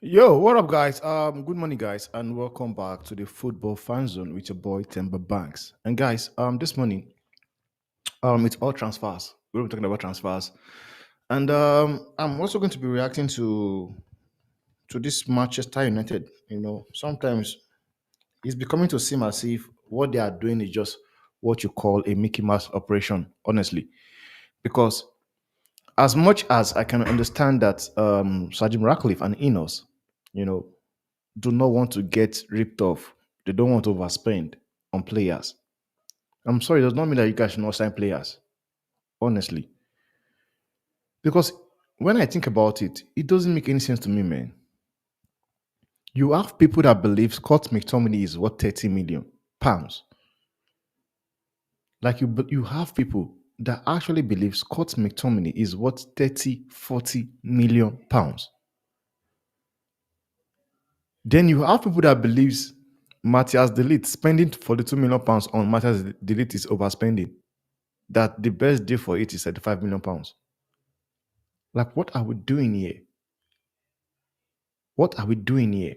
Yo, what up, guys? Good morning, guys, and welcome back to the Football Fan Zone with your boy Timber Banks. And guys, this morning, it's all transfers. We're talking about transfers, and I'm also going to be reacting to this Manchester United. Sometimes it's becoming to seem as if what they are doing is just what you call a Mickey Mouse operation. Honestly, because as much as I can understand that Sir Jim Ratcliffe and Ineos, you know, do not want to get ripped off. They don't want to overspend on players. I'm sorry, it does not mean that you guys should not sign players, honestly. Because when I think about it, it doesn't make any sense to me, man. You have people that believe Scott McTominay is worth 30 million pounds. Like you have people that actually believe Scott McTominay is worth 30, 40 million pounds. Then you have people that believes Matthias Delete spending 42 million pounds on Matthias Delete is overspending. That the best deal for it is 35 million pounds. Like, what are we doing here? What are we doing here?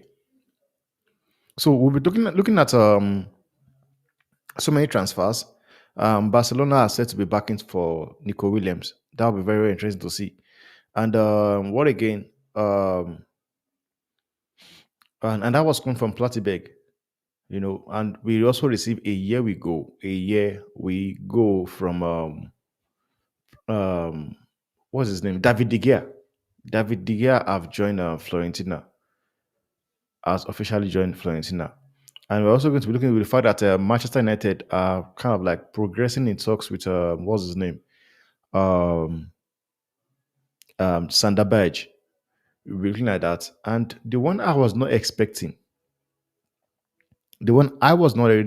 So we'll be looking at so many transfers. Barcelona are set to be backing for Nico Williams. That will be very, very interesting to see. And what again? And that was coming from Plattenberg, and we also received a year we go from um what's his name? David De Gea. David De Gea have joined Florentina, has officially joined Florentina. And we're also going to be looking at the fact that Manchester United are kind of like progressing in talks with what's his name? Um Sander Berge. We're looking at that. And the one I was not really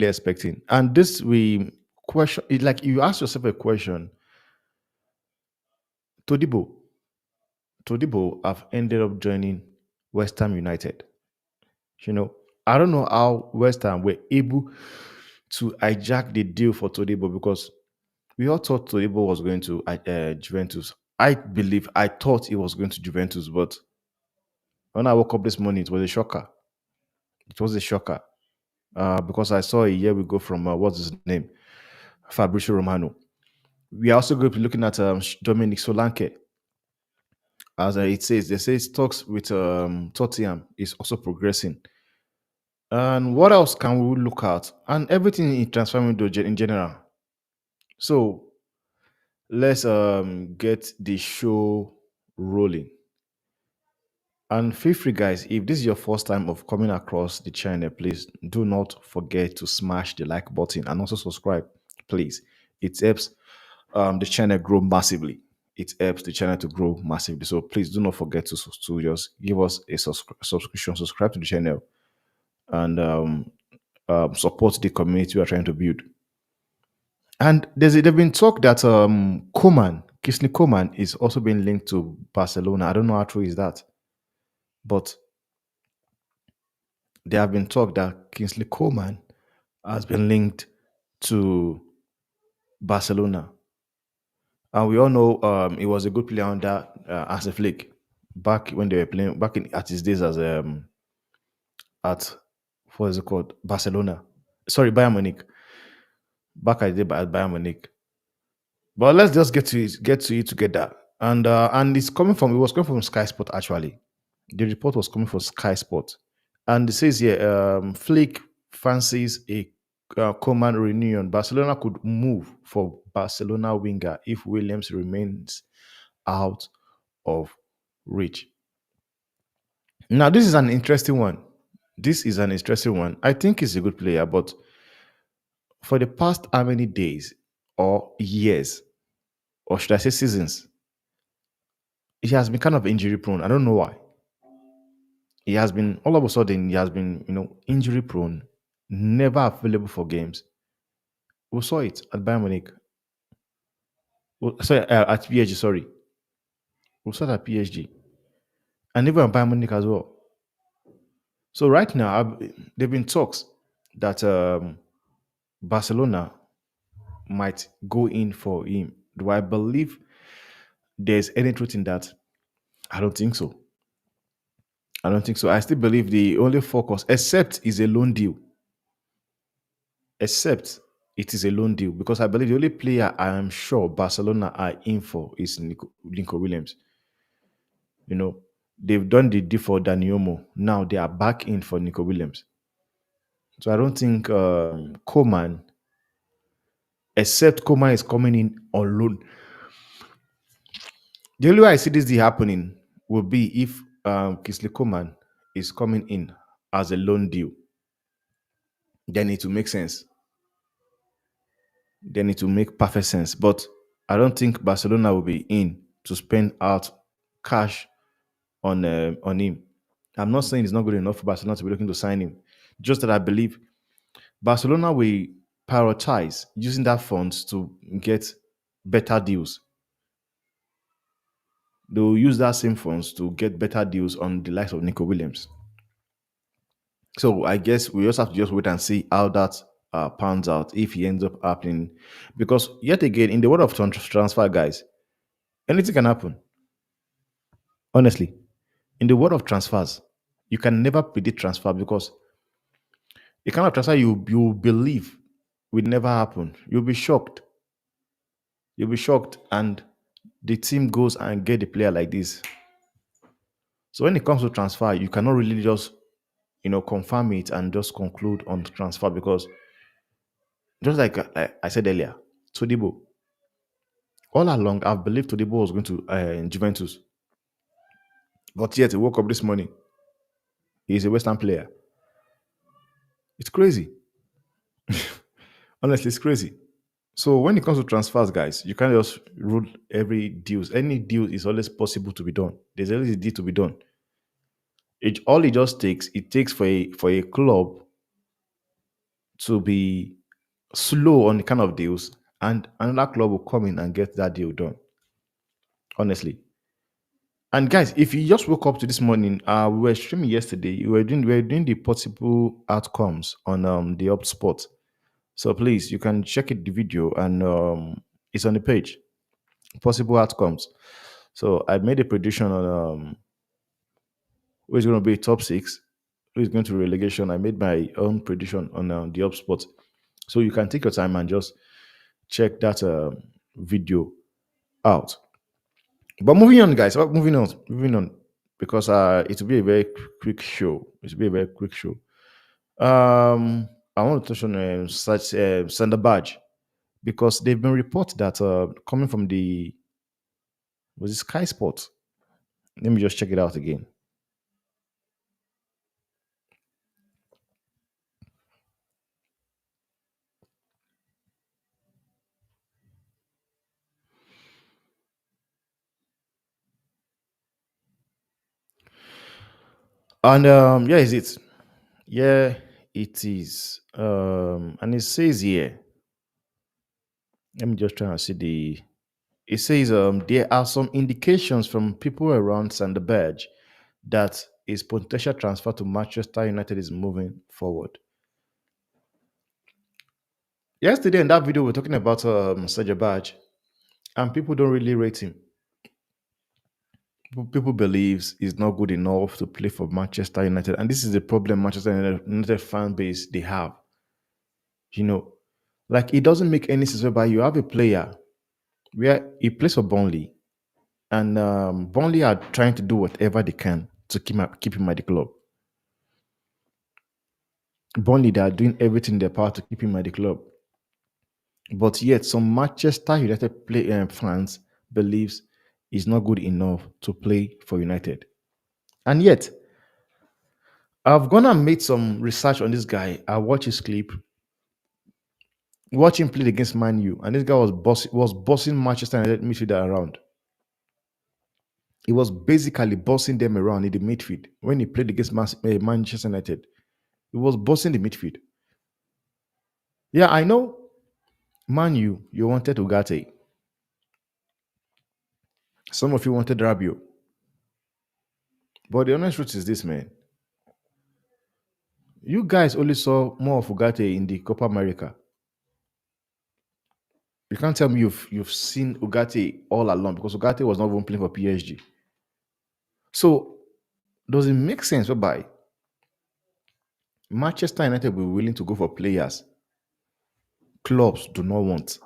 expecting, and this we question it, like you ask yourself a question. Todibo, Todibo have ended up joining West Ham United. You know, I don't know how West Ham were able to hijack the deal for Todibo because we all thought Todibo was going to Juventus. I thought he was going to Juventus, but when I woke up this morning, it was a shocker. It was a shocker because I saw a year we go from what's his name, Fabrizio Romano. We are also going to be looking at Dominic Solanke. As it says, they say talks with Tottenham is also progressing. And what else can we look at? And everything in transfer window in general. So let's get the show rolling. And feel free, guys, if this is your first time of coming across the channel, please do not forget to smash the like button and also subscribe, please. It helps the channel grow massively. It helps the channel to grow massively. So please do not forget to just give us a subscription, subscribe to the channel, and support the community we are trying to build. And there's been talk that Kingsley Coman is also being linked to Barcelona. I don't know how true is that, but there have been talk that Kingsley Coman has been linked to Barcelona. And we all know he was a good player under as a flick back when they were playing back in at his days as at what is it called? Barcelona. Sorry, Bayern Munich. Back at the day at Bayern Munich. But let's just get to it together. And it was coming from Sky Sport actually. The report was coming from Sky Sport. And it says here, Flick fancies a command reunion. Barcelona could move for Barcelona winger if Williams remains out of reach. Now, this is an interesting one. This is an interesting one. I think he's a good player, but for the past how many days or years, or should I say seasons, he has been kind of injury prone. I don't know why. He has been all of a sudden he has been injury prone, never available for games. We saw it at Bayern Munich. Sorry, at PSG. Sorry, we saw it at PSG, and even at Bayern Munich as well. So right now, there've been talks that Barcelona might go in for him. Do I believe there's any truth in that? I don't think so. I don't think so. I still believe the only focus, except is a loan deal, except it is a loan deal, because I believe the only player I am sure Barcelona are in for is Nico Williams. You know, they've done the deal for Daniomo. Now they are back in for Nico Williams. So I don't think Coman, except Coman is coming in on loan. The only way I see this deal happening will be if Kisley Coman is coming in as a loan deal. Then it will make sense. Then it will make perfect sense. But I don't think Barcelona will be in to spend out cash on him. I'm not saying it's not good enough for Barcelona to be looking to sign him. Just that I believe Barcelona will prioritize using that funds to get better deals. They will use that same funds to get better deals on the likes of Nico Williams. So I guess we also have to just wait and see how that pans out if he ends up happening. Because yet again, in the world of transfer, guys, anything can happen. Honestly, in the world of transfers, you can never predict transfer because the kind of transfer you believe will never happen. You'll be shocked. You'll be shocked, and the team goes and get a player like this. So when it comes to transfer, you cannot really just confirm it and just conclude on transfer because just like I said earlier, Todibo. All along, I've believed Todibo was going to Juventus, but yet he woke up this morning. He's a Western player. It's crazy. Honestly, it's crazy. So when it comes to transfers, guys, you can't just rule every deal. Any deal is always possible to be done. There's always a deal to be done. All it just takes, it takes for a club to be slow on the kind of deals, and another club will come in and get that deal done. Honestly. And guys, if you just woke up to this morning, we were streaming yesterday. We were doing the possible outcomes on the HubSpot. So please, you can check it the video and it's on the page. Possible outcomes. So I made a prediction on who is going to be top six, who is going to relegation. I made my own prediction on the HubSpot. So you can take your time and just check that video out. But moving on, guys. Moving on, because it will be a very quick show. It will be a very quick show. I want to touch on such Sander Badge because they've been reported that coming from the was it Sky Sports. Let me just check it out again. And yeah, is it? Yeah, it is. And it says here. Let me just try and see the. It says there are some indications from people around Sander Berge that his potential transfer to Manchester United is moving forward. Yesterday in that video, we're talking about Sergio Badge, and people don't really rate him. People believes he's not good enough to play for Manchester United, and this is the problem Manchester United fan base they have. You know, like it doesn't make any sense whereby you have a player where he plays for Burnley, and Burnley are trying to do whatever they can to keep him at the club. Burnley, they are doing everything in their power to keep him at the club. But yet, some Manchester United fans believes he's not good enough to play for United. And yet, I've gone and made some research on this guy. I watched his clip, watch him play against Man U, and this guy was bossing Manchester United midfielder around. He was basically bossing them around in the midfield when he played against Manchester United. He was bossing the midfield. Yeah, I know. Man U, you wanted Ugarte. Some of you wanted Rabiot. But the honest truth is this, man. You guys only saw more of Ugarte in the Copa America. You can't tell me you've seen Ugarte all along because Ugarte was not even playing for PSG. So Does it make sense whereby Manchester United will be willing to go for players clubs do not want?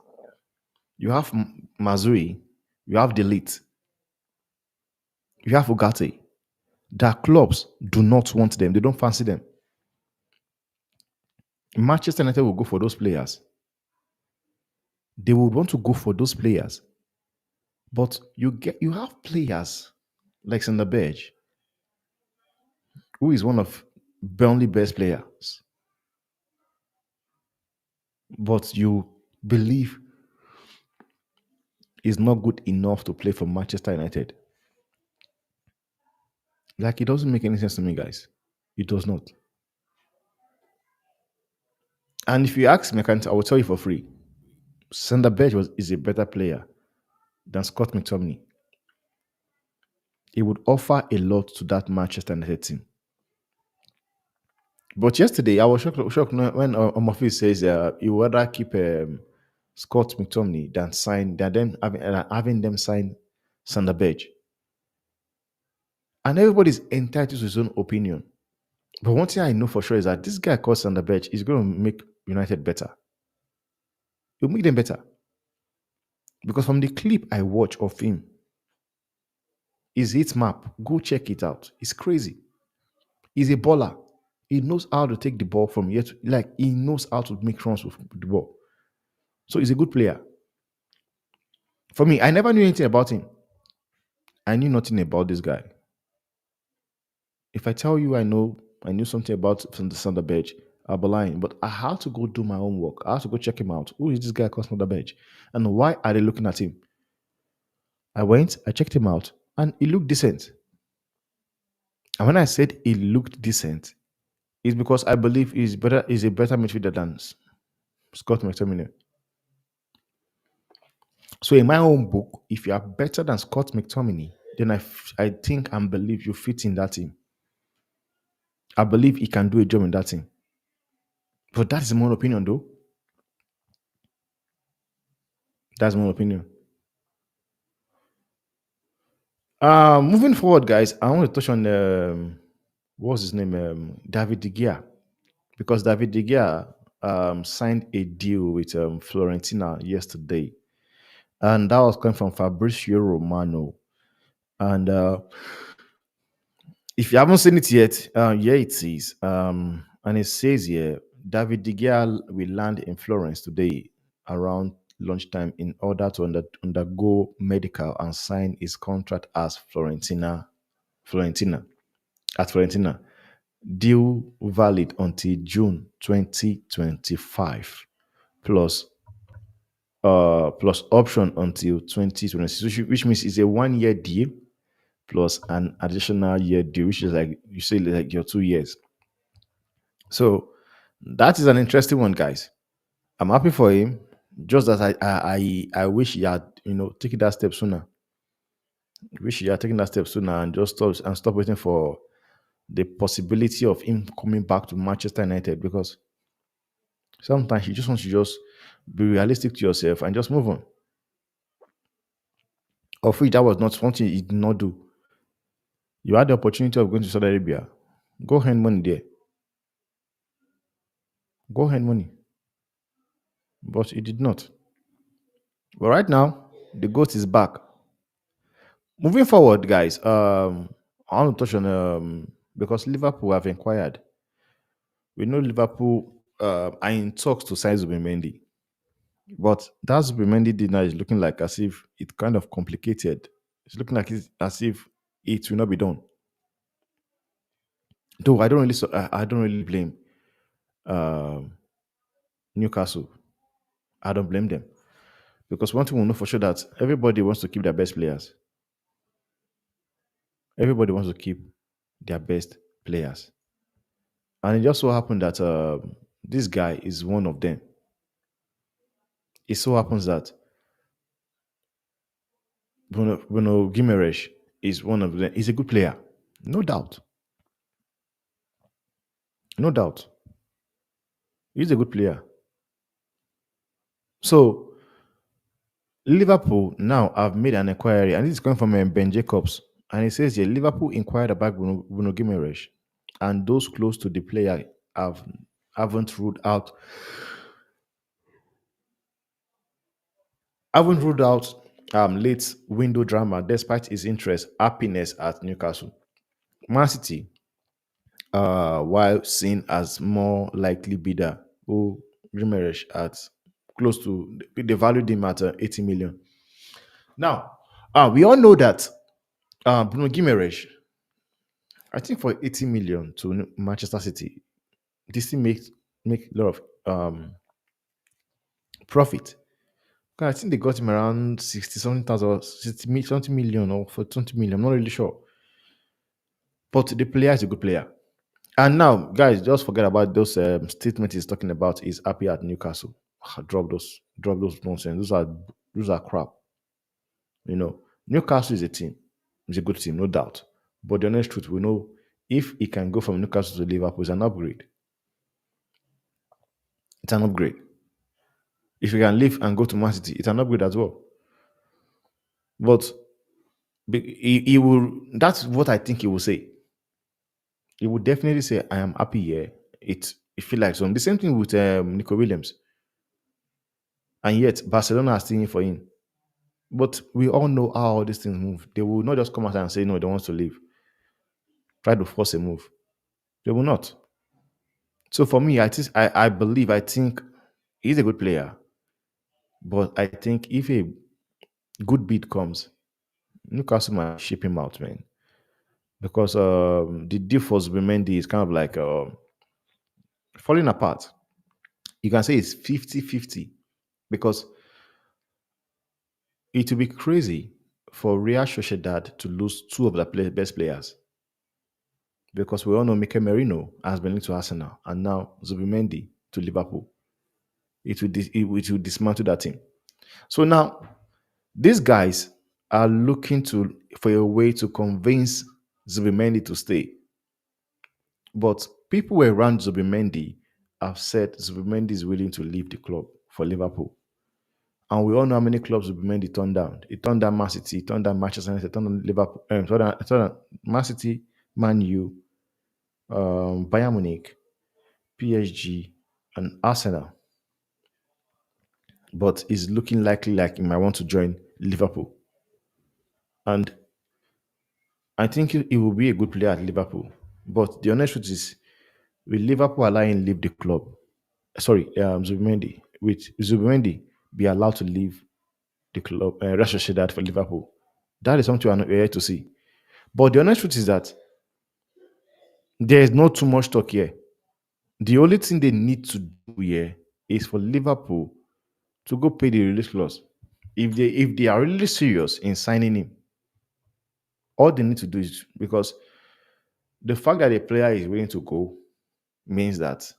You have Mazuri, you have Delete, you have Ugarte. That clubs do not want them. They don't fancy them. Manchester United will go for those players. They would want to go for those players. But you have players like Sander Berge, who is one of Burnley best players. But you believe is not good enough to play for Manchester United. Like, it doesn't make any sense to me, guys. It does not. And if you ask me, I will tell you for free. Sander Berge is a better player than Scott McTominay. He would offer a lot to that Manchester United team. But yesterday, I was shocked when Omofi says he would rather keep Scott McTominay than them having them sign Sander Berge. And everybody's entitled to his own opinion. But one thing I know for sure is that this guy called Sander Berge is going to make United better. He'll make them better. Because from the clip I watch of him, his hit map, go check it out. It's crazy. He's a baller. He knows how to take the ball from here to, like, he knows how to make runs with the ball. So he's a good player. For me, I never knew anything about him. I knew nothing about this guy. If I tell you I knew something about Sander Berge, I'll be lying. But I had to go do my own work. I had to go check him out. Who is this guy called Sander Berge? And why are they looking at him? I went, I checked him out, and he looked decent. And when I said he looked decent, it's because I believe he's a better midfielder than Scott McTominay. So in my own book, if you are better than Scott McTominay, then I think and believe you fit in that team. I believe he can do a job in that team. But that is my own opinion, though. That's my own opinion. Moving forward, guys, I want to touch on what's his name, David De Gea, because David De Gea signed a deal with Florentina yesterday, and that was coming from Fabrizio Romano. And if you haven't seen it yet, yeah, it is. And it says here, David De Gea will land in Florence today around lunchtime in order to undergo medical and sign his contract as Florentina. Deal valid until June 2025, plus option until 2026, which means it's a 1 year deal plus an additional year deal, which is like you say like your 2 years. So that is an interesting one, guys. I'm happy for him. Just as I wish he had taken that step sooner. Wish he had taken that step sooner and just stop waiting for the possibility of him coming back to Manchester United, because sometimes you just want to just be realistic to yourself and just move on. Of which that was not something he did not do. You had the opportunity of going to Saudi Arabia. Go hand money there. Go hand money. But he did not. But right now, the ghost is back. Moving forward, guys, I want to touch on because Liverpool have inquired. We know Liverpool are in talks to sign ZUBIMENDI. But that ZUBIMENDI dinner is looking like as if it's kind of complicated. It's looking like as if it will not be done. Though I don't really blame Newcastle. I don't blame them, because one thing we know for sure that everybody wants to keep their best players. Everybody wants to keep their best players, and it just so happened that this guy is one of them. It so happens that Bruno Guimaraes is one of them. He's a good player, no doubt. No doubt. He's a good player. So Liverpool now have made an inquiry, and this is coming from Ben Jacobs. And it says here Liverpool inquired about Bruno Guimaraes, and those close to the player have haven't ruled out haven't ruled out late window drama despite his interest happiness at Newcastle. Man City, while seen as more likely bidder, who Guimaraes at close to they valued him at 80 million. Now, we all know that Bruno Guimaraes, I think for 80 million to Manchester City, this thing make a lot of profit. 'Cause I think they got him around 60 something thousand, or 60 something million, or for 20 million. I'm not really sure. But the player is a good player. And now, guys, just forget about those statements he's talking about. He's happy at Newcastle. Drop those nonsense. Those are crap. You know, Newcastle is a team. It's a good team, no doubt. But the honest truth, we know if he can go from Newcastle to Liverpool, it's an upgrade. It's an upgrade. If he can leave and go to Man City, it's an upgrade as well. But he will. That's what I think he will say. He would definitely say, "I am happy here." It feel like so. The same thing with Nico Williams, and yet Barcelona are still in for him. But we all know how all these things move. They will not just come out and say no, they want to leave. Try to force a move. They will not. So for me, I think he's a good player. But I think if a good bid comes, Newcastle might ship him out, man. Because the deal for Zubimendi is kind of like falling apart. You can say it's 50-50 because it would be crazy for Real Sociedad to lose two of their best players because we all know Mikel Merino has been linked to Arsenal and now Zubimendi to Liverpool. It will dismantle that team. So now these guys are looking to for a way to convince Zubimendi to stay. But people around Zubimendi have said Zubimendi is willing to leave the club for Liverpool. And we all know how many clubs Zubimendi turned down. He turned down Man City, he turned down Manchester United, he turned down Liverpool, turned down Man City, Man U, Bayern Munich, PSG, and Arsenal. But it's looking likely like he might want to join Liverpool. And I think he will be a good player at Liverpool. But the honest truth is, will Liverpool allow him leave the club? Sorry, Zubimendi. With Zubimendi be allowed to leave the club, Real Sociedad for Liverpool? That is something we're here to see. But the honest truth is that there is not too much talk here. The only thing they need to do here is for Liverpool to go pay the release clause. If they are really serious in signing him, all they need to do is because the fact that a player is willing to go means that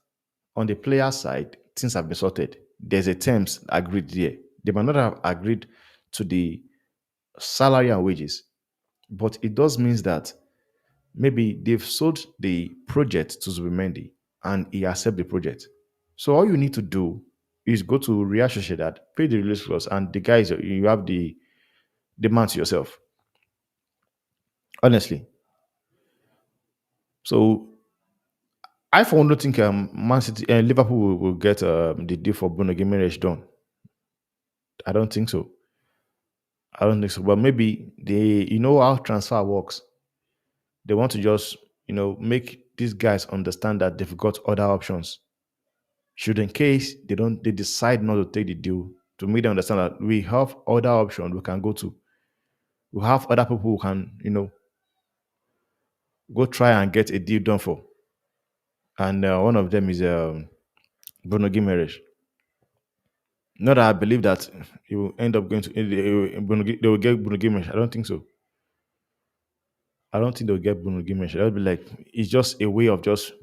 on the player side, things have been sorted. There's a terms agreed there. They might not have agreed to the salary and wages, but it does means that maybe they've sold the project to Zubimendi and he accept the project. So all you need to do is go to Real Sociedad, pay the release clause, and the guys you have the man to yourself. Honestly. So I for one don't think Man City Liverpool will get the deal for Bruno Guimaraes done. I don't think so. I don't think so. But maybe you know how transfer works. They want to just, make these guys understand that they've got other options. Should in case they decide not to take the deal, to make them understand that we have other options we can go to. We have other people who can, go try and get a deal done for. And one of them is Bruno Guimaraes. Not that I believe that he will end up going to they will get Bruno Guimaraes. I don't think so. I don't think they'll get Bruno Guimaraes. That'll be like it's just a way of just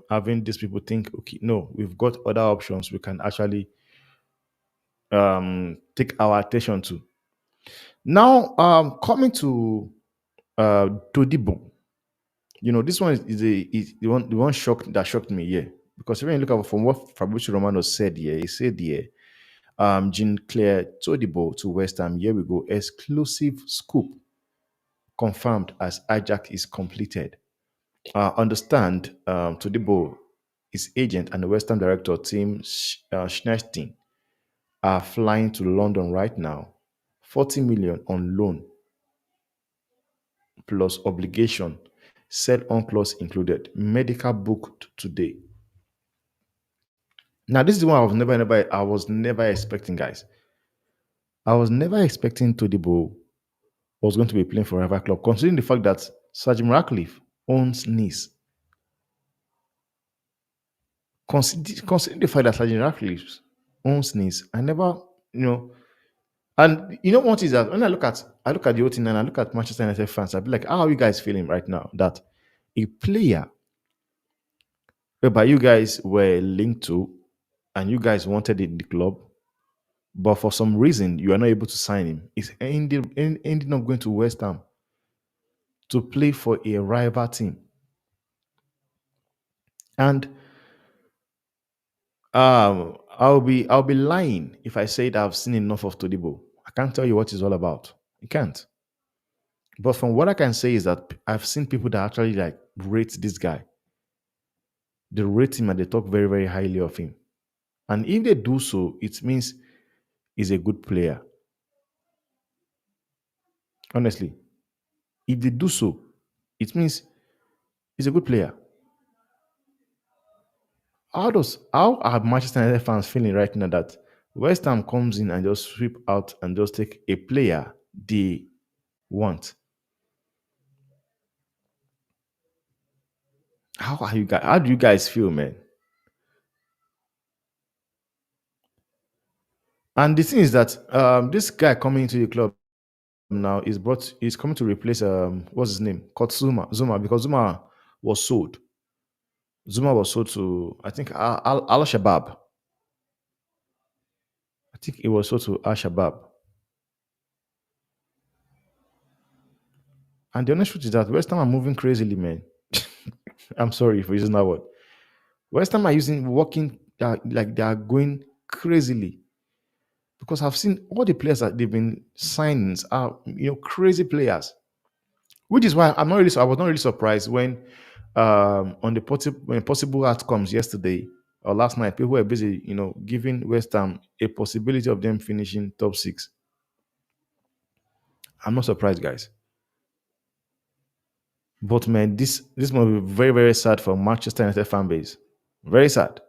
having these people think, okay, no, we've got other options we can actually take our attention to. Now, coming to Todibo, this one is the one shocked me here because when you look at from what Fabrizio Romano said here, he said here, Jean Claire Todibo to West Ham. Here we go, exclusive scoop confirmed as Ajax is completed. Understand, Todibo, his agent, and the Western director, Tim Schneesteen, are flying to London right now. 40 million on loan plus obligation, sell on clause included, medical booked today. Now, this is the one I was never expecting, guys. I was never expecting Todibo was going to be playing for a rival club, considering the fact that Sergeant Ratcliffe owns Nice. Considering the fact that Sergeant Ratcliffe owns Nice, I never, you know, and you know what is that when I look at the whole thing and I look at Manchester United fans, I'd be like, how are you guys feeling right now that a player whereby you guys were linked to and you guys wanted in the club, but for some reason you are not able to sign him, is ending up going to West Ham to play for a rival team. And I'll be lying if I say that I've seen enough of Todibo. I can't tell you what it's all about. I can't. But from what I can say is that I've seen people that actually like rate this guy. They rate him and they talk very, very highly of him. And if they do so, it means he's a good player. Honestly, if they do so, it means he's a good player. How are Manchester United fans feeling right now that West Ham comes in and just sweep out and just take a player they want? How are you guys? How do you guys feel, man? And the thing is that this guy coming into the club now is coming to replace what's his name? Zuma, because Zuma was sold. Zuma was sold to, I think, Al Shabab. I think it was sold to Al Shabab. And the honest truth is that West Ham are moving crazily, man. I'm sorry for using that word. West Ham are working like they are going crazily because I've seen all the players that they've been signing are crazy players, which is why I was not really surprised when on the possible outcomes yesterday or last night, people were busy giving West Ham a possibility of them finishing top six. I'm not surprised, guys. But man, this must be very, very sad for Manchester United fan base. Very sad.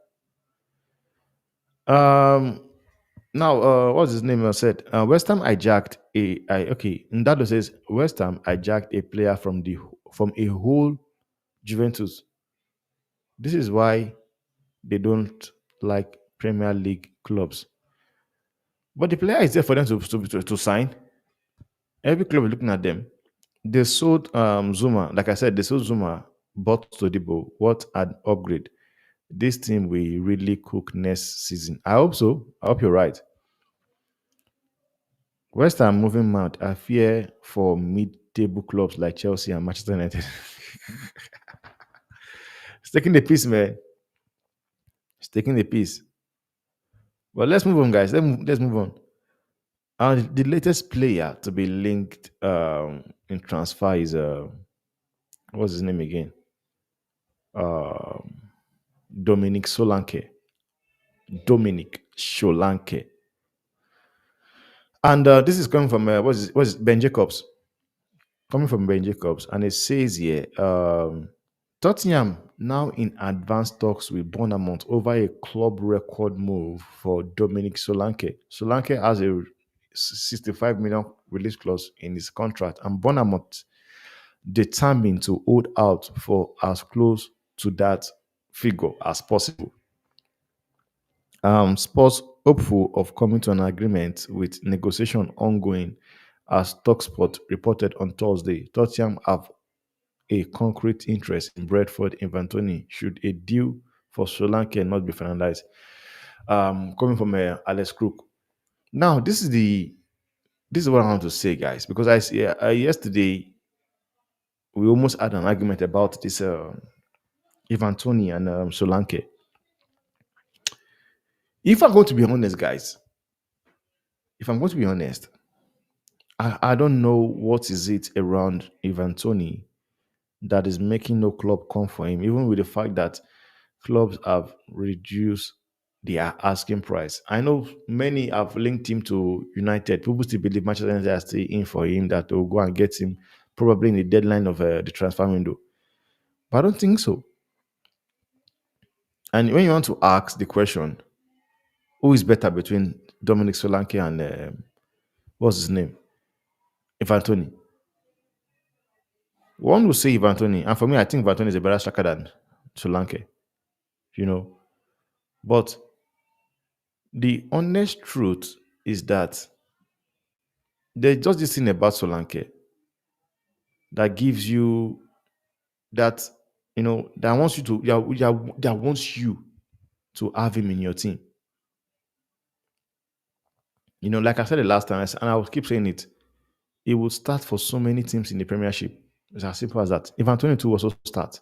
Um, Now, what's his name? Said West Ham hijacked okay. Ndado says West Ham hijacked a player from a whole Juventus. This is why they don't like Premier League clubs. But the player is there for them to sign. Every club is looking at them. They sold Zuma. Like I said, they sold Zuma, bought Todibo. What an upgrade! This team will really cook next season. I hope so. I hope you're right. West Ham moving mad. I fear for mid-table clubs like Chelsea and Manchester United. It's taking the piece, man. It's taking the piece. But let's move on, guys. Let's move on. The latest player to be linked in transfer is what's his name again? Um, Dominic Solanke. Dominic Solanke. And this is coming from what's Ben Jacobs? Coming from Ben Jacobs, and it says here, Tottenham now in advanced talks with Bournemouth over a club record move for Dominic Solanke. Solanke has a 65 million release clause in his contract, and Bournemouth determined to hold out for as close to that figure as possible. Spurs hopeful of coming to an agreement with negotiation ongoing, as Talksport reported on Thursday. Tottenham have a concrete interest in Bradford Inventoni should a deal for Solanke not be finalized. Coming from Alex Crook. Now, this is what I want to say, guys, because I see yesterday we almost had an argument about this Inventoni and Solanke. If I'm going to be honest, guys, if I'm going to be honest, I don't know what is it around Ivan Tony that is making no club come for him, even with the fact that clubs have reduced their asking price. I know many have linked him to United. People still believe Manchester United are still in for him, that they'll go and get him probably in the deadline of the transfer window. But I don't think so. And when you want to ask the question, who is better between Dominic Solanke and what's his name? Ivan Toney. One will say Ivan Toney. And for me, I think Ivan Toney is a better striker than Solanke, you know. But the honest truth is that there's just this thing about Solanke that gives you that, that wants you to, that wants you to have him in your team. Like I said the last time, and I will keep saying it, he will start for so many teams in the Premiership. It's as simple as that. Ivan Toney too will also start.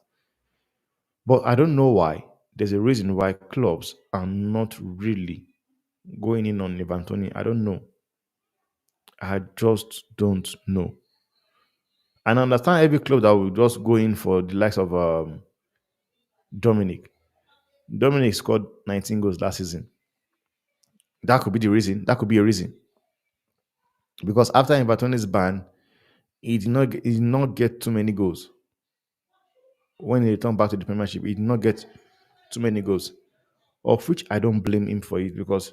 But I don't know why. There's a reason why clubs are not really going in on Ivan Toney. I don't know. I just don't know. And I understand every club that will just go in for the likes of Dominic. Dominic scored 19 goals last season. That could be the reason. That could be a reason. Because after Ivan Toney's ban, he did not get too many goals. When he returned back to the Premiership, he did not get too many goals. Of which I don't blame him for it, because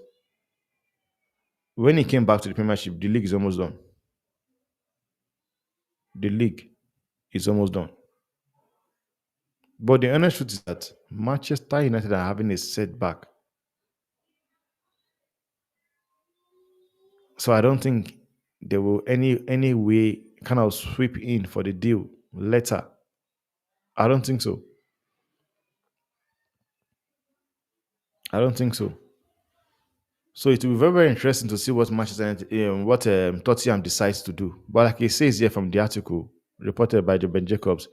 when he came back to the Premiership, the league is almost done. The league is almost done. But the honest truth is that Manchester United are having a setback. So I don't think they will any way kind of sweep in for the deal later. I don't think so. I don't think so. So it will be very, very interesting to see what Manchester United, what Tottenham decides to do. But like it says here from the article reported by Ben Jacobs,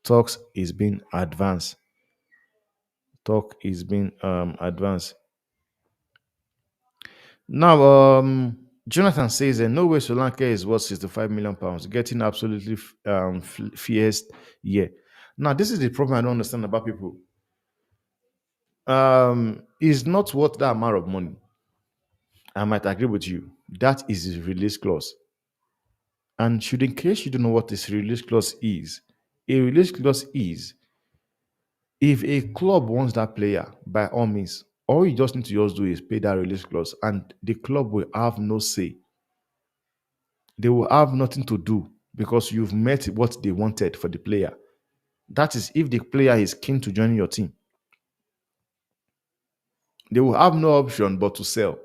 talks is being advanced. Talk is being advanced. Now, Jonathan says that no way Solanke is worth 65 million pounds, getting absolutely fierce. Yeah. Now, this is the problem I don't understand about people. Is not worth that amount of money. I might agree with you. That is his release clause. And should, in case you don't know what this release clause is, a release clause is if a club wants that player, by all means, all you just need to just do is pay that release clause, and the club will have no say. They will have nothing to do because you've met what they wanted for the player. That is, if the player is keen to join your team, they will have no option but to sell.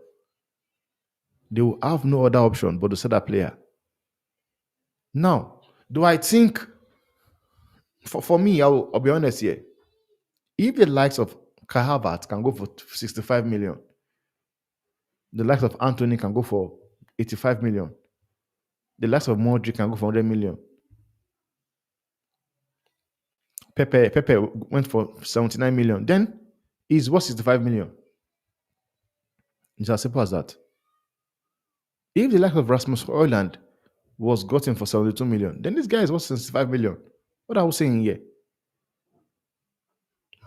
They will have no other option but to sell that player. Now, do I think, for me, I'll be honest here, if the likes of Kai Havertz can go for 65 million, the likes of Anthony can go for 85 million, the likes of Modric can go for 100 million, Pepe went for 79 million, then he's worth 65 million. It's as simple as that. If the likes of Rasmus Højlund was gotten for 72 million, then this guy is worth 65 million. What are we saying here?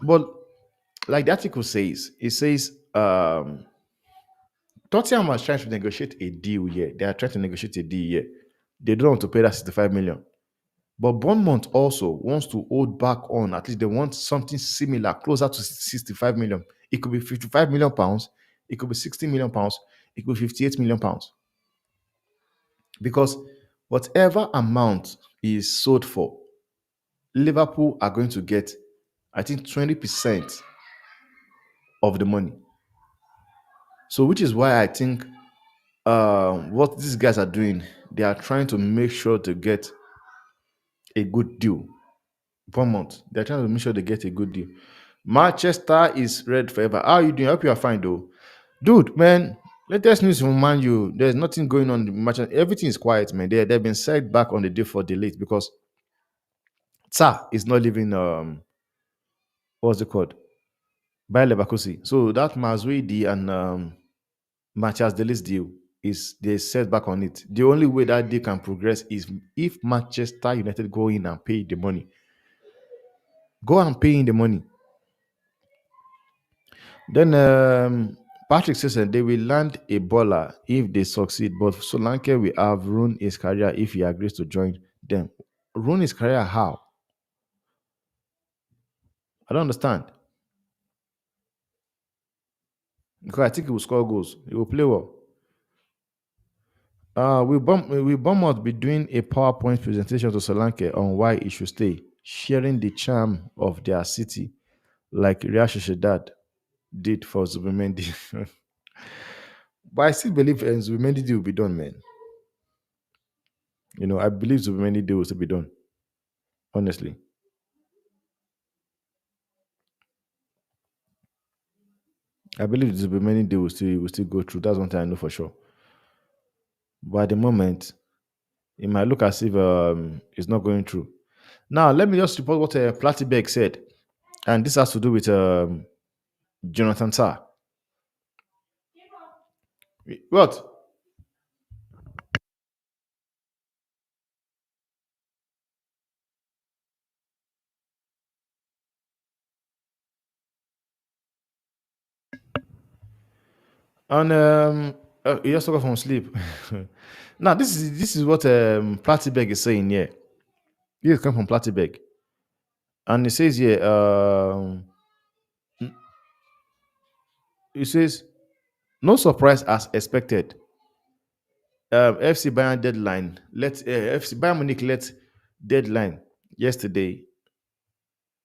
But like the article says, it says Tottenham was trying to negotiate a deal here. They are trying to negotiate a deal here. They don't want to pay that 65 million. But Bournemouth also wants to hold back on, at least they want something similar, closer to 65 million. It could be 55 million pounds, it could be 60 million pounds, it could be 58 million pounds. Because whatever amount is sold for, Liverpool are going to get, I think, 20% of the money. So, which is why I think what these guys are doing, they are trying to make sure to get a good deal. Per month, they're trying to make sure they get a good deal. Manchester is red forever. How are you doing? I hope you are fine, though. Dude, man, latest news from Man U. There's nothing going on in Manchester. Everything is quiet, man. They've been set back on the day for delete because Tsar is not leaving. What's it called? Bayer Leverkusen. So that Mazwidi and Matthias Delis deal is they set back on it. The only way that deal can progress is if Manchester United go in and pay the money. Go and pay in the money. Then Patrick says that they will land a baller if they succeed, but Solanke will have ruined his career if he agrees to join them. Ruin his career how? I don't understand. Because I think he will score goals. He will play well. Will Bournemouth be doing a PowerPoint presentation to Solanke on why he should stay, sharing the charm of their city, like Real Sociedad did for Zubimendi? But I still believe Zubimendi deal will be done, man. I believe Zubimendi deal will still be done. Honestly, I believe Zubimendi deal will still go through. That's one thing I know for sure. But at the moment, it might look as if it's not going through. Now, let me just report what Plattenberg said, and this has to do with Jonathan Tah. What? And he just woke up from sleep. Now, this is what Plattenberg is saying here. This come from Plattenberg, and it says here. It says no surprise as expected. FC Bayern deadline. FC Bayern Munich let deadline yesterday,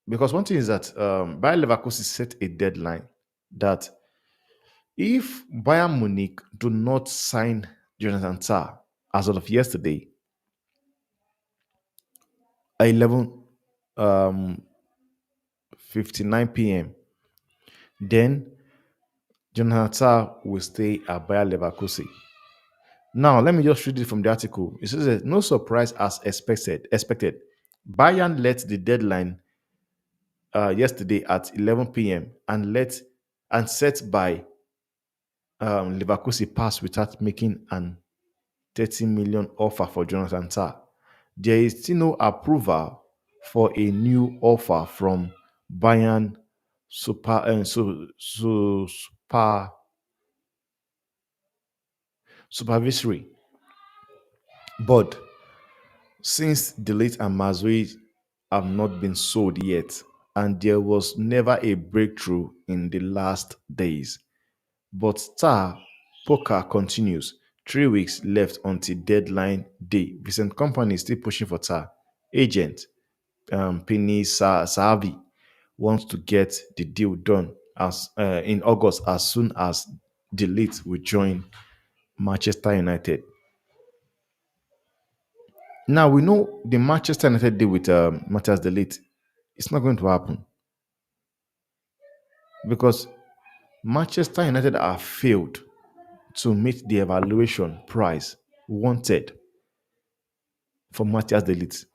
because one thing is that Bayern Leverkusen set a deadline that if Bayern Munich do not sign Jonathan Tah as of yesterday, at 11 um, 59 p.m., then Jonathan Tah will stay at Bayer Leverkusen. Now, let me just read it from the article. It says that no surprise as expected. Bayern let the deadline yesterday at 11 p.m. and set by Leverkusen pass without making an 30 million offer for Jonathan Tah. There is still no approval for a new offer from Bayern supervisory board, since Delete and Mazui have not been sold yet, and there was never a breakthrough in the last days. But Star Poker continues. 3 weeks left until deadline day. Recent company is still pushing for Tar. Agent Penny Savi wants to get the deal done as in August, as soon as Delete will join Manchester United. Now we know the Manchester United deal with Matthias Delete. It's not going to happen because Manchester United have failed to meet the evaluation price wanted for Matthias Delete,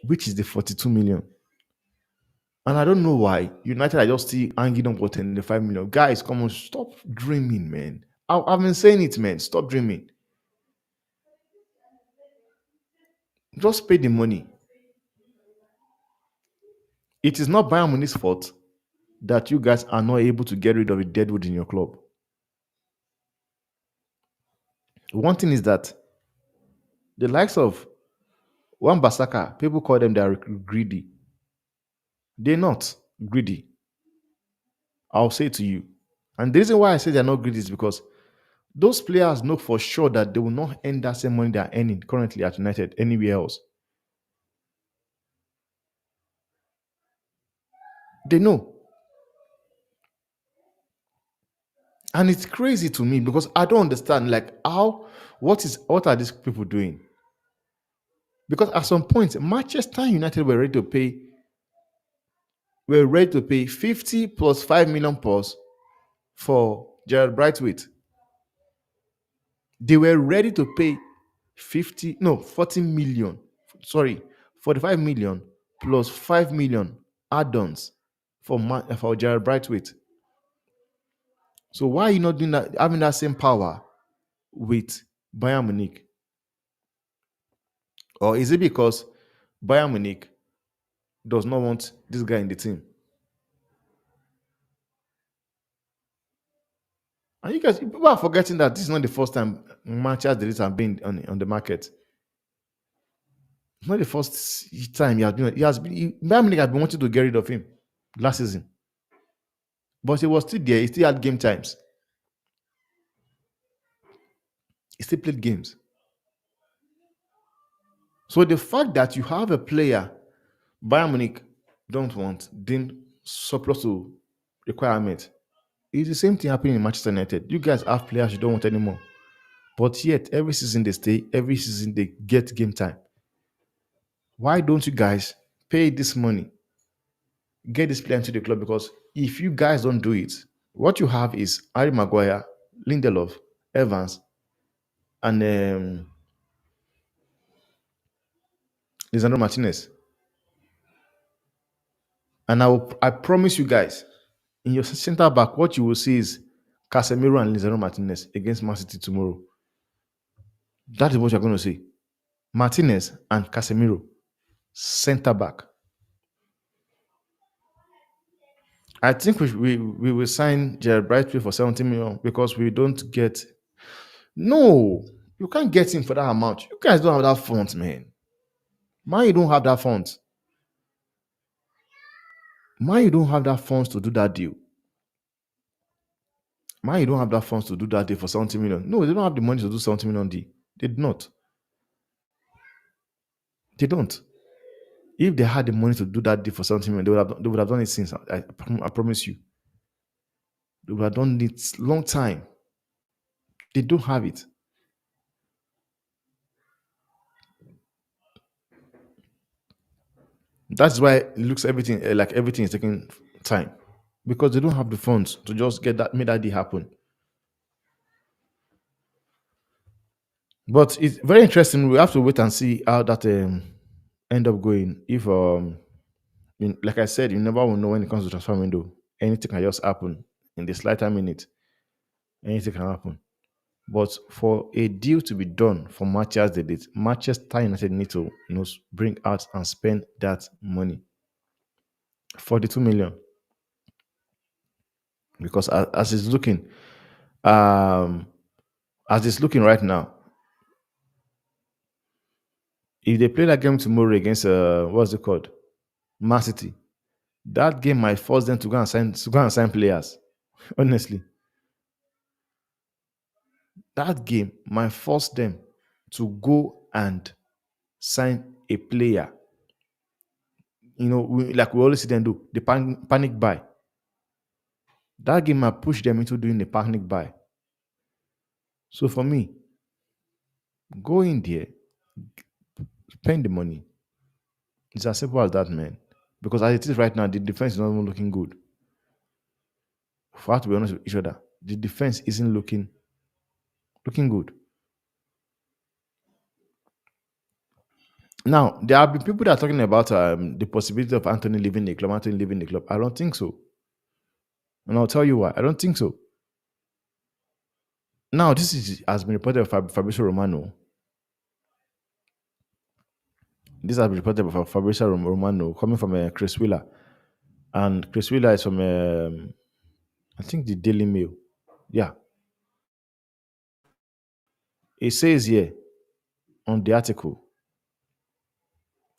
which is the 42 million. And I don't know why United are just still hanging on for 25 million. Guys, come on, stop dreaming, man. I've been saying it, man. Stop dreaming. Just pay the money. It is not Bayern Munich's fault that you guys are not able to get rid of a deadwood in your club. One thing is that the likes of Wan Basaka, people call them they are greedy. They're not greedy. I'll say to you. And the reason why I say they're not greedy is because those players know for sure that they will not earn that same money they're earning currently at United anywhere else. They know. And it's crazy to me because I don't understand what are these people doing? Because at some point, Manchester United were ready to pay 50 plus 5 million plus for Gerald Brightwaite. They were ready to pay 40 million. Sorry, 45 million plus 5 million add-ons for Gerald Brightwaite. So why are you not doing that, having that same power with Bayern Munich? Or is it because Bayern Munich does not want this guy in the team? And you guys, people are forgetting that this is not the first time Manchester United have been on the market. It's not the first time Bayern Munich has been wanting to get rid of him last season. But he was still there. He still had game times. He still played games. So the fact that you have a player Bayern Munich don't want, deemed surplus to requirement, is the same thing happening in Manchester United. You guys have players you don't want anymore. But yet, every season they stay, every season they get game time. Why don't you guys pay this money, get this player into the club? Because if you guys don't do it, what you have is Harry Maguire, Lindelof, Evans, and Lisandro Martinez. And I promise you guys, in your center back, what you will see is Casemiro and Lisandro Martinez against Man City tomorrow. That is what you're going to see. Martinez and Casemiro, center back. I think we will sign Jared Brightfield for 70 million because we don't get. No, you can't get him for that amount. You guys don't have that font, man. Man, you don't have that font. Man, you don't have that funds to do that deal. Man, you don't have that funds to do that deal for 70 million. No, they don't have the money to do 70 million deal. They do not. They don't. If they had the money to do that deal for 70 million, they would have done it since. I promise you. They would have done it long time. They don't have it. That's why it looks everything like everything is taking time. Because they don't have the funds to just make that deal happen. But it's very interesting. We have to wait and see how that end up going. If like I said, you never will know when it comes to transfer window. Anything can just happen in the slighter minute. Anything can happen. But for a deal to be done for Manchester United need to bring out and spend that money. 42 million. Because as it's looking, um, as it's looking right now, if they play that game tomorrow against what's it called? Man City, that game might force them to go and sign players. Honestly. That game might force them to go and sign a player. Like we always see them do, the panic buy. That game might push them into doing the panic buy. So for me, go in there, spend the money. It's as simple as that, man. Because as it is right now, the defense is not even looking good. For us to be honest with each other, the defense isn't looking good. Now, there have been people that are talking about the possibility of Anthony leaving the club. I don't think so. And I'll tell you why. I don't think so. Now, has been reported by Fabrizio Romano. This has been reported by Fabrizio Romano coming from Chris Wheeler. And Chris Wheeler is from, I think, the Daily Mail. Yeah. It says here on the article,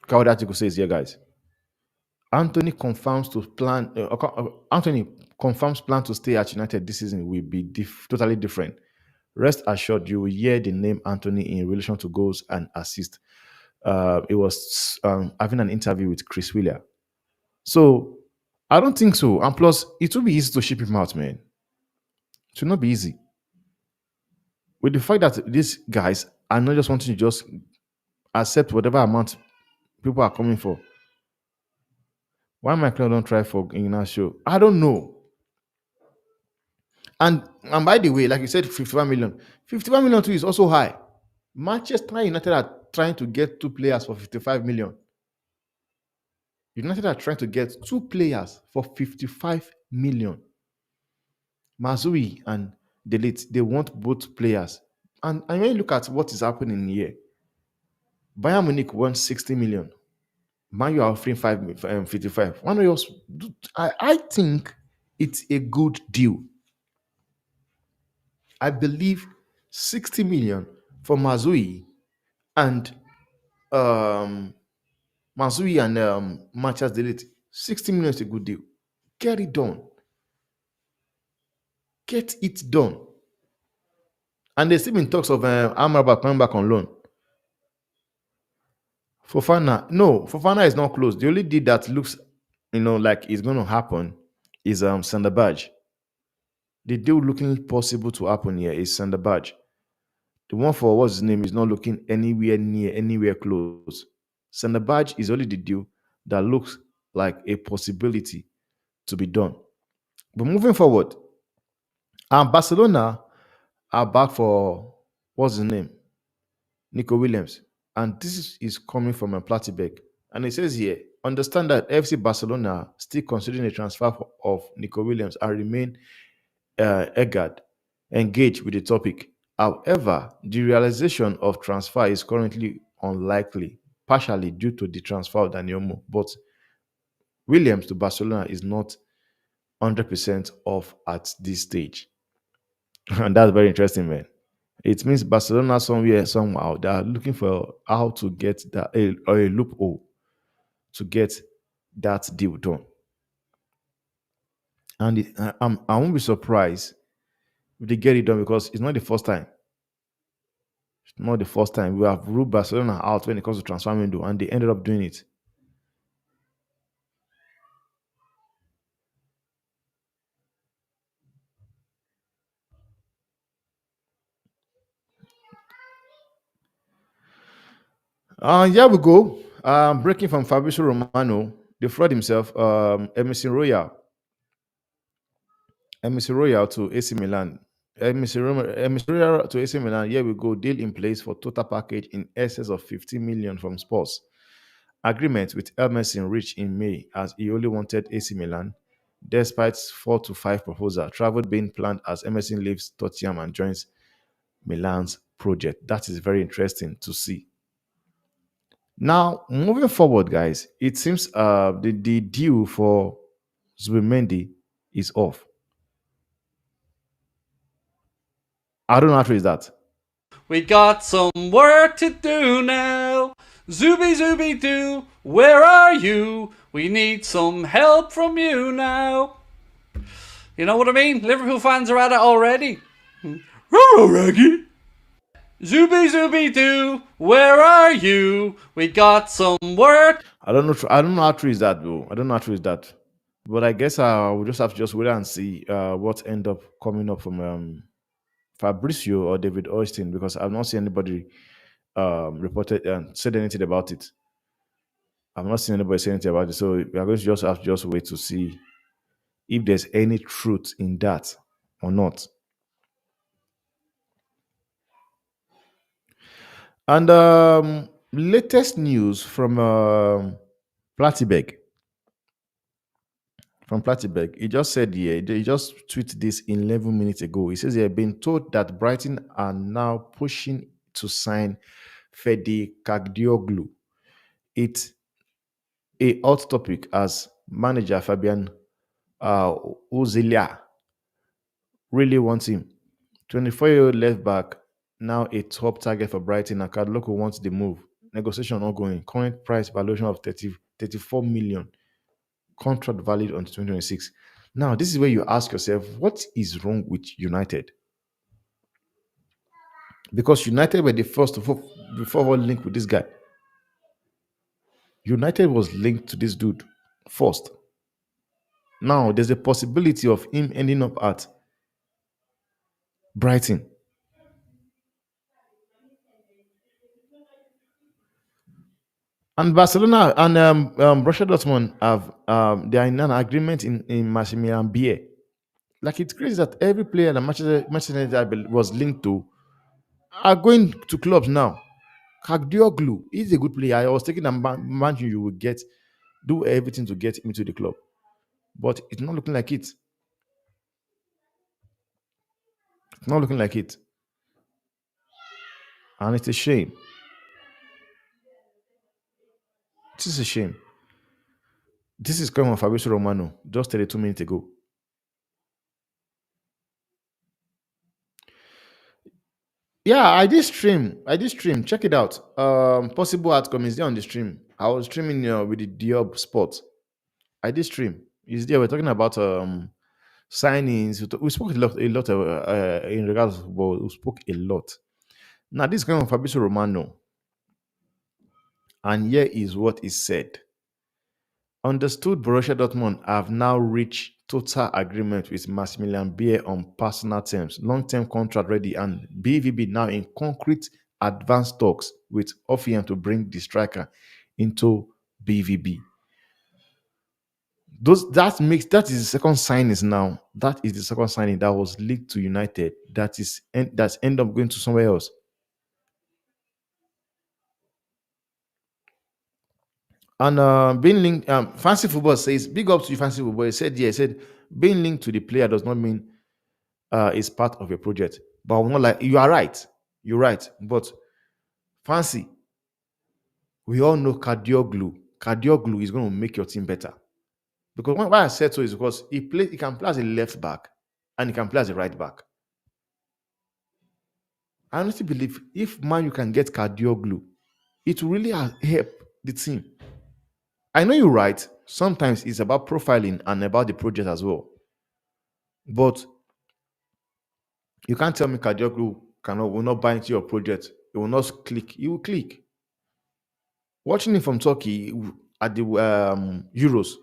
what the article says here, guys. Anthony confirms plan to stay at United this season will be totally different. Rest assured, you will hear the name Anthony in relation to goals and assists. It was having an interview with Chris Wheeler. So I don't think so. And plus, it will be easy to ship him out, man. It will not be easy. With the fact that these guys are not just wanting to just accept whatever amount people are coming for. Why Michael don't try for Ignacio? I don't know. And by the way, like you said, 51 million. 51 million too is also high. Manchester United are trying to get 2 players for 55 million. United are trying to get 2 players for 55 million. Mazui and Delete, they want both players. And when you look at what is happening here, Bayern Munich wants 60 million. Man, you are offering 55. One of yours, I think it's a good deal. I believe 60 million for and um, Mazui and Manchester Delete. 60 million is a good deal. Get it done. Get it done. And there's still been talks of Amrabat coming back on loan. Fofana, no, Fofana is not close. The only deal that looks, like it's going to happen is Sander Badge. The deal looking possible to happen here is Sander Badge. The one for what's his name is not looking anywhere near, anywhere close. Sander Badge is only the deal that looks like a possibility to be done. But moving forward, Barcelona are back for what's his name? Nico Williams. And this is coming from a Platibek. And it says here, understand that FC Barcelona still considering a transfer of Nico Williams and remain engaged with the topic. However, the realization of transfer is currently unlikely, partially due to the transfer of Daniel Mo. But Williams to Barcelona is not 100% off at this stage. And that's very interesting, man. It means Barcelona somewhere, somehow, they are looking for how to get that or a loophole to get that deal done. And I won't be surprised if they get it done because it's not the first time. It's not the first time we have ruled Barcelona out when it comes to transfer window, and they ended up doing it. Here we go. Breaking from Fabrizio Romano, the fraud himself, Emerson Royal to AC Milan. Emerson Royal to AC Milan. Here we go. Deal in place for total package in excess of 50 million from Spurs. Agreement with Emerson reached in May as he only wanted AC Milan, despite 4 to 5 proposal. Travel being planned as Emerson leaves Tottenham and joins Milan's project. That is very interesting to see. Now, moving forward, guys, it seems the deal for Zubimendi is off. I don't know how true is that. We got some work to do now. Zooby doo, where are you? We need some help from you now. You know what I mean? Liverpool fans are at it already. Hello, Raggy. Zooby doo, where are you? We got some work. I don't know. I don't know how true is that, though. I don't know how true is that. But I guess we'll just have to just wait and see what end up coming up from Fabricio or David Austin because I've not seen anybody reported and said anything about it. I've not seen anybody say anything about it. So we are going to just have to just wait to see if there's any truth in that or not. And latest news from Platibeg. From Platibeg, he just said here, he just tweeted this 11 minutes ago. He says he had been told that Brighton are now pushing to sign Fede Kagdioglu. It's a hot topic as manager Fabian Uzilia really wants him. 24-year-old left back, now a top target for Brighton, and Kadloko wants the move. Negotiation ongoing. Current price valuation of 34 million. Contract valid until 2026. Now, this is where you ask yourself, what is wrong with United? Because United were the first to before all linked with this guy. United was linked to this dude first. Now, there's a possibility of him ending up at Brighton. And Barcelona and Borussia Dortmund have they are in an agreement in Maximilian Bier. Like it's crazy that every player that Manchester United was linked to are going to clubs now. Kagdioglu is a good player. I was thinking that Man you will do everything to get him to the club, but it's not looking like it. It's not looking like it. And it's a shame. This is a shame. This is coming from Fabrizio Romano just 32 minutes ago. Yeah, I did stream. I did stream. Check it out. Possible outcome is there on the stream. I was streaming with the Diop Sport. I did stream. Is there? We're talking about signings. We spoke a lot in regards to football. We spoke a lot. Now this is coming from Fabrizio Romano, and here is what is said. Understood Borussia Dortmund have now reached total agreement with Maximilian Beer on personal terms, long-term contract ready, and BVB now in concrete advanced talks with Offiam to bring the striker into BVB. That is the second signing now. That is the second signing that was linked to United. That's end up going to somewhere else. And being linked, fancy football says big up to you, fancy football. He said, yeah, he said being linked to the player does not mean is part of a project. But I'm not like you are right. You're right. But fancy, we all know cardio glue. Cardio glue is going to make your team better. Because why I said so is because he can play as a left back and he can play as a right back. I honestly believe if man you can get cardio glue, it will really help the team. I know you're right. Sometimes it's about profiling and about the project as well. But you can't tell me cardio glue will not buy into your project. It will not click. It will click. Watching him from Turkey at the Euros,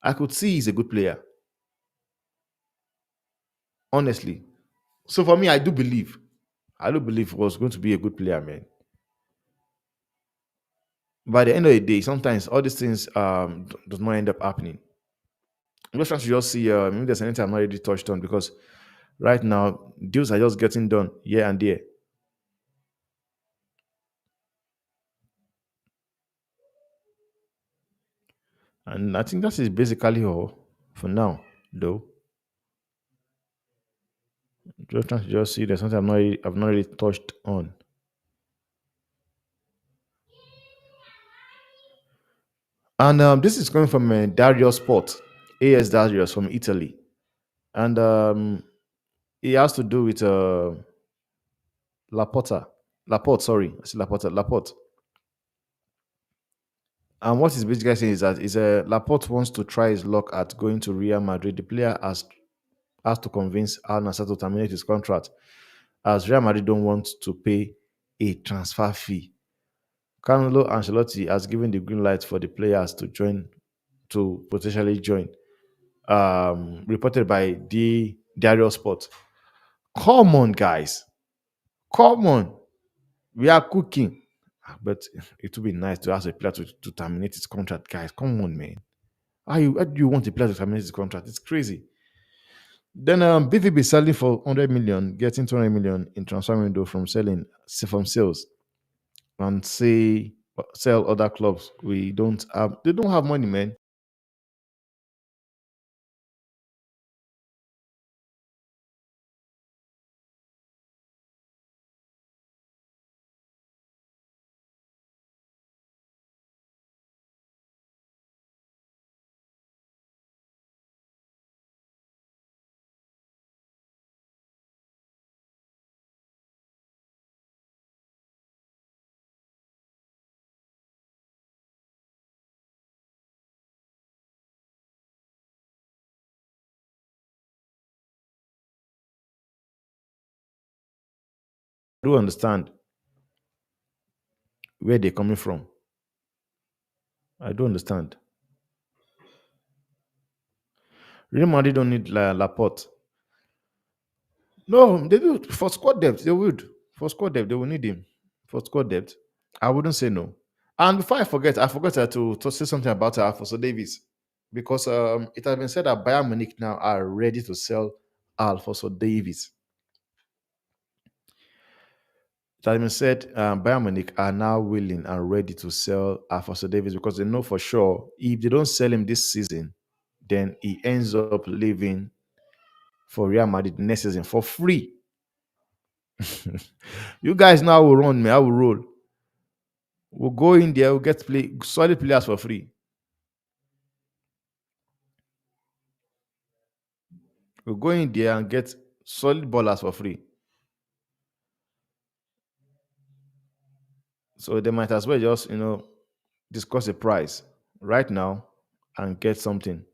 I could see he's a good player. Honestly. So for me, I do believe. I do believe he was going to be a good player, man. By the end of the day, sometimes all these things does not end up happening. I'm just trying to just see maybe there's anything I'm not already touched on because right now deals are just getting done here and there. And I think that is basically all for now, though. Just trying to just see there's something I've not really touched on. And this is coming from Dario Sport, AS Darius from Italy. And it has to do with Laporta. Laporte, sorry. I said Laporta. Laporte. And what he's basically saying is that Laporte wants to try his luck at going to Real Madrid. The player has to convince Al Nassr to terminate his contract as Real Madrid don't want to pay a transfer fee. Carlo Ancelotti has given the green light for the players to potentially join. Reported by the Dario Sport. Come on, guys. Come on. We are cooking. But it would be nice to ask a player to terminate his contract, guys. Come on, man. How do you want a player to terminate his contract? It's crazy. Then BVB selling for 100 million, getting 200 million in transfer window from sales, and say sell other clubs. They don't have money, man. I do understand where they're coming from. I do understand. Real Madrid don't need Laporte. No, they do for squad depth. They would for squad depth. They will need him for squad depth. I wouldn't say no. And before I forgot to say something about Alfonso Davis because it has been said that Bayern Munich now are ready to sell Alfonso Davis. It has been said Bayern Munich are now willing and ready to sell Alfonso Davis because they know for sure if they don't sell him this season, then he ends up leaving for Real Madrid next season for free. You guys now will run me. I will roll. We'll go in there. We'll get play solid players for free. We'll go in there and get solid ballers for free. So they might as well just discuss a price right now and get something.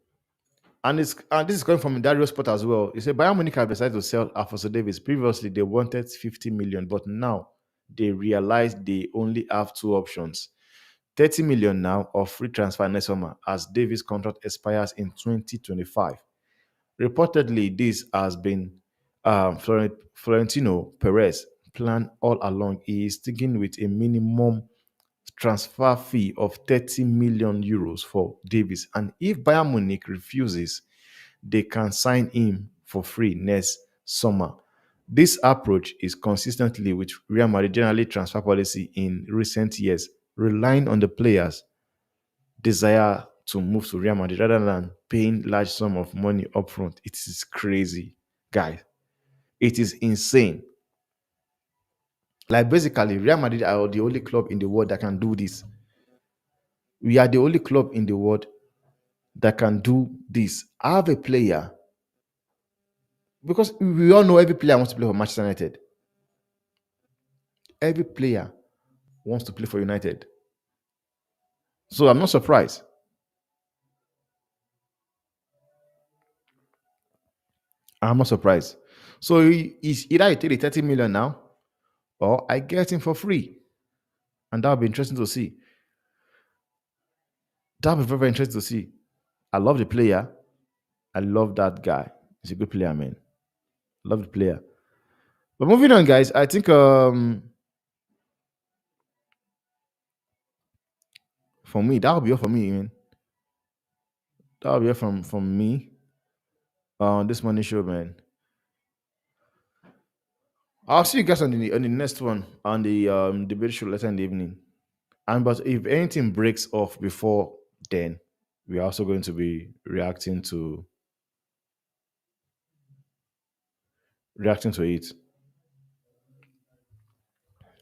And this is coming from Dario Sport as well. He said Bayern Munich have decided to sell Alfonso Davis. Previously, they wanted 50 million, but now they realize they only have two options: 30 million now or free transfer next summer, as Davis' contract expires in 2025. Reportedly, this has been Florentino Perez plan all along. He is sticking with a minimum transfer fee of 30 million euros for Davis, and if Bayern Munich refuses, they can sign him for free next summer. This approach is consistently with Real Madrid generally transfer policy in recent years, relying on the players' desire to move to Real Madrid rather than paying large sum of money upfront. It is crazy, guys. It is insane. Like basically, Real Madrid are the only club in the world that can do this. We are the only club in the world that can do this. Have a player, because we all know every player wants to play for Manchester United. Every player wants to play for United. So I'm not surprised. I'm not surprised. So it's either I take the 30 million now or I get him for free. And that'll be interesting to see. That'll be very, very interesting to see. I love the player. I love that guy. He's a good player, man. Love the player. But moving on, guys, I think for me, that'll be all for me, man. That'll be all from me on this morning show, man. I'll see you guys on the next one on the debate show later in the evening. And but if anything breaks off before then, we're also going to be reacting to it.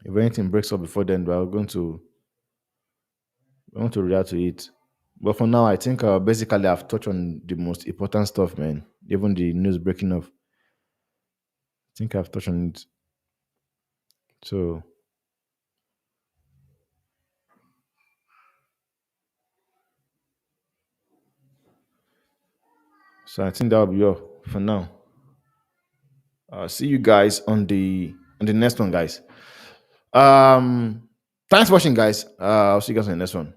If anything breaks up before then, we're going to react to it. But for now, I think basically I've touched on the most important stuff, man. Even the news breaking off, I think I've touched on it. So I think that'll be all for now. See you guys on the next one, guys. Thanks for watching, guys. I'll see you guys on the next one.